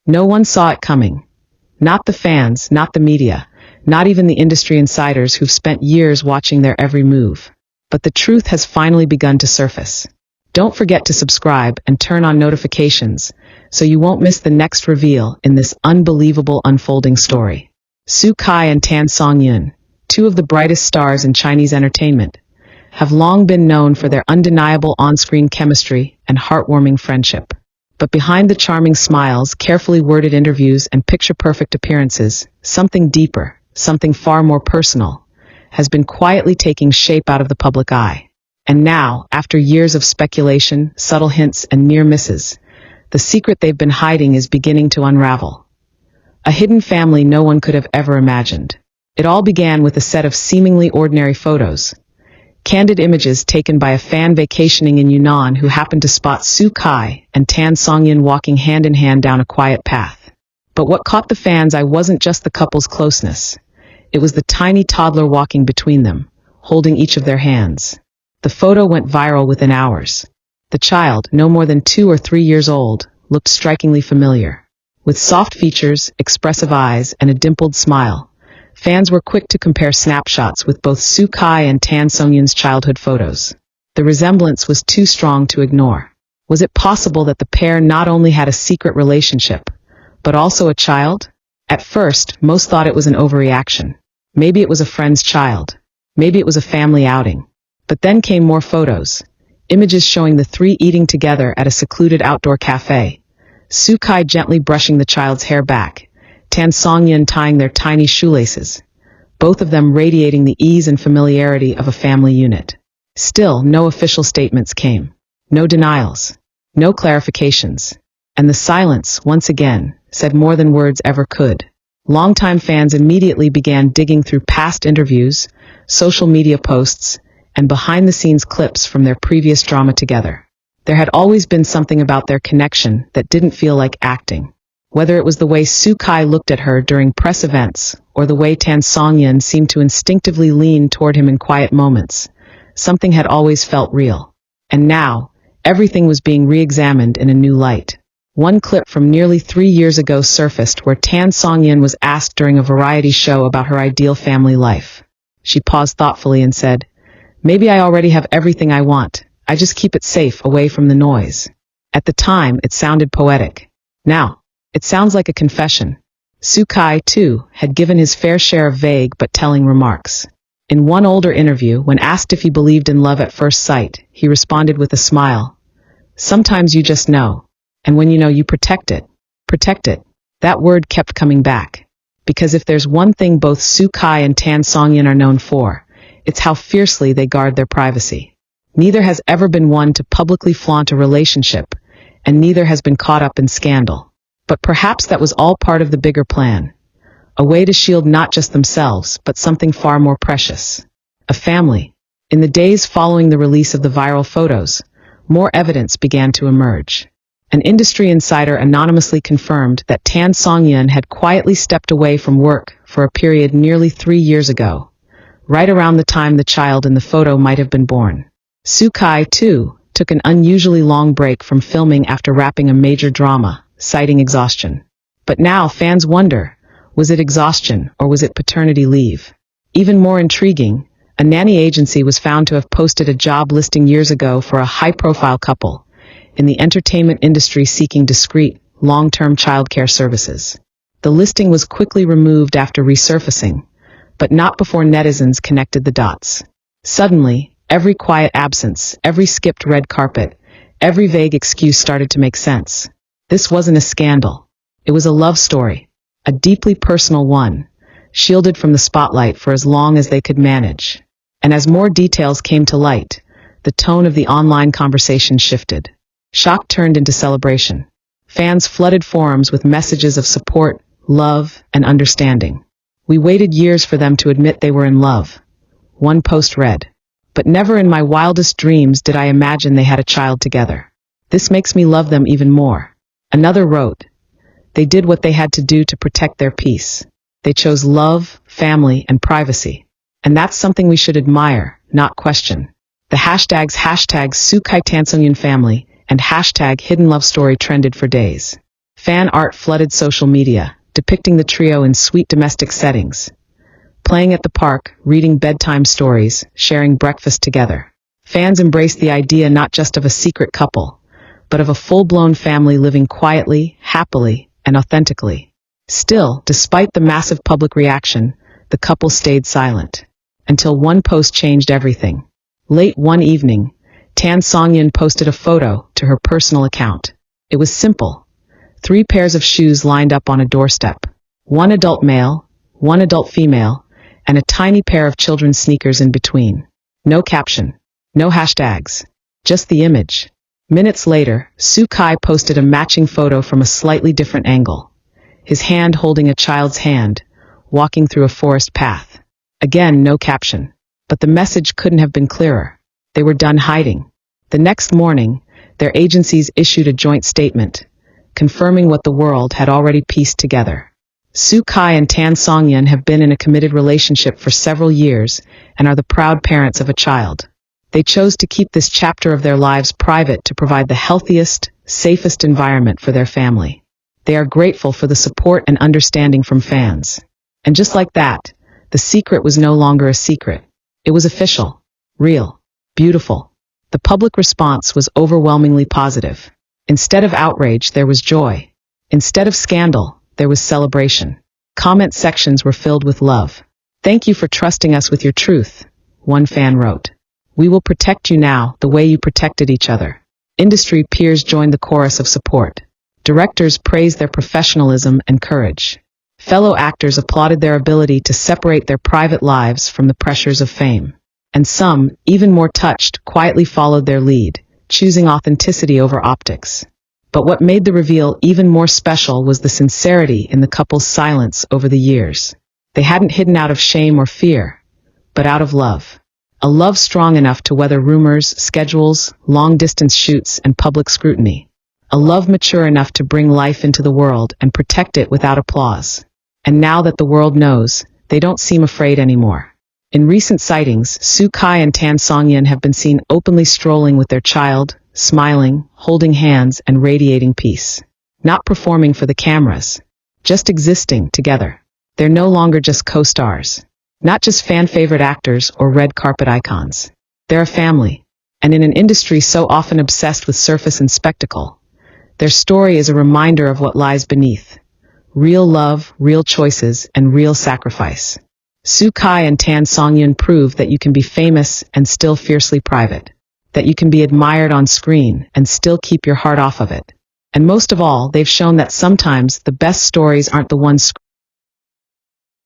No one saw it coming. Not the fans, not the media, not even the industry insiders who've spent years watching their every move. But the truth has finally begun to surface. Don't forget to subscribe and turn on notifications so you won't miss the next reveal in this unbelievable unfolding story. Su Kai and Tan Songyun, two of the brightest stars in Chinese entertainment, have long been known for their undeniable on-screen chemistry and heartwarming friendship. But behind the charming smiles, carefully worded interviews, and picture-perfect appearances, something deeper, something far more personal, has been quietly taking shape out of the public eye. And now, after years of speculation, subtle hints, and near misses, the secret they've been hiding is beginning to unravel. A hidden family no one could have ever imagined. It all began with a set of seemingly ordinary photos. Candid images taken by a fan vacationing in Yunnan who happened to spot Su Kai and Tan Songyun walking hand in hand down a quiet path. But what caught the fans' eye wasn't just the couple's closeness. It was the tiny toddler walking between them, holding each of their hands. The photo went viral within hours. The child, no more than 2 or 3 years old, looked strikingly familiar. With soft features, expressive eyes, and a dimpled smile, fans were quick to compare snapshots with both Su Kai and Tan Songyun's childhood photos. The resemblance was too strong to ignore. Was it possible that the pair not only had a secret relationship, but also a child? At first, most thought it was an overreaction. Maybe it was a friend's child. Maybe it was a family outing. But then came more photos. Images showing the three eating together at a secluded outdoor cafe. Su Kai gently brushing the child's hair back, Tan Songyun tying their tiny shoelaces, both of them radiating the ease and familiarity of a family unit. Still, no official statements came. No denials. No clarifications. And the silence, once again, said more than words ever could. Longtime fans immediately began digging through past interviews, social media posts, and behind-the-scenes clips from their previous drama together. There had always been something about their connection that didn't feel like acting. Whether it was the way Su Kai looked at her during press events, or the way Tan Songyun seemed to instinctively lean toward him in quiet moments, something had always felt real. And now, everything was being re-examined in a new light. One clip from nearly 3 years ago surfaced where Tan Songyun was asked during a variety show about her ideal family life. She paused thoughtfully and said, "Maybe I already have everything I want. I just keep it safe, away from the noise." At the time, it sounded poetic. Now, it sounds like a confession. Su Kai, too, had given his fair share of vague but telling remarks. In one older interview, when asked if he believed in love at first sight, he responded with a smile. "Sometimes you just know. And when you know, you protect it. Protect it." That word kept coming back. Because if there's one thing both Su Kai and Tan Songyun are known for, it's how fiercely they guard their privacy. Neither has ever been one to publicly flaunt a relationship, and neither has been caught up in scandal. But perhaps that was all part of the bigger plan. A way to shield not just themselves, but something far more precious. A family. In the days following the release of the viral photos, more evidence began to emerge. An industry insider anonymously confirmed that Tan Songyun had quietly stepped away from work for a period nearly 3 years ago, right around the time the child in the photo might have been born. Su Kai, too, took an unusually long break from filming after wrapping a major drama, citing exhaustion. But now fans wonder, was it exhaustion or was it paternity leave? Even more intriguing, a nanny agency was found to have posted a job listing years ago for a high-profile couple in the entertainment industry seeking discreet, long-term childcare services. The listing was quickly removed after resurfacing, but not before netizens connected the dots. Suddenly, every quiet absence, every skipped red carpet, every vague excuse started to make sense. This wasn't a scandal. It was a love story, a deeply personal one, shielded from the spotlight for as long as they could manage. And as more details came to light, the tone of the online conversation shifted. Shock turned into celebration. Fans flooded forums with messages of support, love, and understanding. "We waited years for them to admit they were in love," one post read. "But never in my wildest dreams did I imagine they had a child together. This makes me love them even more." Another wrote, "They did what they had to do to protect their peace. They chose love, family, and privacy. And that's something we should admire, not question." The hashtags #SuKaiTansongyun family and #Hidden Love Story trended for days. Fan art flooded social media, depicting the trio in sweet domestic settings, playing at the park, reading bedtime stories, sharing breakfast together. Fans embraced the idea not just of a secret couple, but of a full-blown family living quietly, happily, and authentically. Still, despite the massive public reaction, the couple stayed silent. Until one post changed everything. Late one evening, songyun posted a photo to her personal account. It was simple. 3 pairs of shoes lined up on a doorstep. One adult male, one adult female, and a tiny pair of children's sneakers in between. No caption. No hashtags. Just the image. Minutes later, Kai posted a matching photo from a slightly different angle. His hand holding a child's hand, walking through a forest path. Again, no caption. But the message couldn't have been clearer. They were done hiding. The next morning, their agencies issued a joint statement, confirming what the world had already pieced together. Kai and songyun have been in a committed relationship for several years and are the proud parents of a child. They chose to keep this chapter of their lives private to provide the healthiest, safest environment for their family. They are grateful for the support and understanding from fans. And just like that, the secret was no longer a secret. It was official, real, beautiful. The public response was overwhelmingly positive. Instead of outrage, there was joy. Instead of scandal, there was celebration. Comment sections were filled with love. "Thank you for trusting us with your truth," one fan wrote. "We will protect you now the way you protected each other." Industry peers joined the chorus of support. Directors praised their professionalism and courage. Fellow actors applauded their ability to separate their private lives from the pressures of fame. And some, even more touched, quietly followed their lead, choosing authenticity over optics. But what made the reveal even more special was the sincerity in the couple's silence over the years. They hadn't hidden out of shame or fear, but out of love. A love strong enough to weather rumors, schedules, long-distance shoots, and public scrutiny. A love mature enough to bring life into the world and protect it without applause. And now that the world knows, they don't seem afraid anymore. In recent sightings, Kai and songyun have been seen openly strolling with their child, smiling, holding hands, and radiating peace. Not performing for the cameras, just existing together. They're no longer just co-stars. Not just fan-favorite actors or red carpet icons. They're a family. And in an industry so often obsessed with surface and spectacle, their story is a reminder of what lies beneath. Real love, real choices, and real sacrifice. Kai and songyun prove that you can be famous and still fiercely private. That you can be admired on screen and still keep your heart off of it. And most of all, they've shown that sometimes the best stories aren't the ones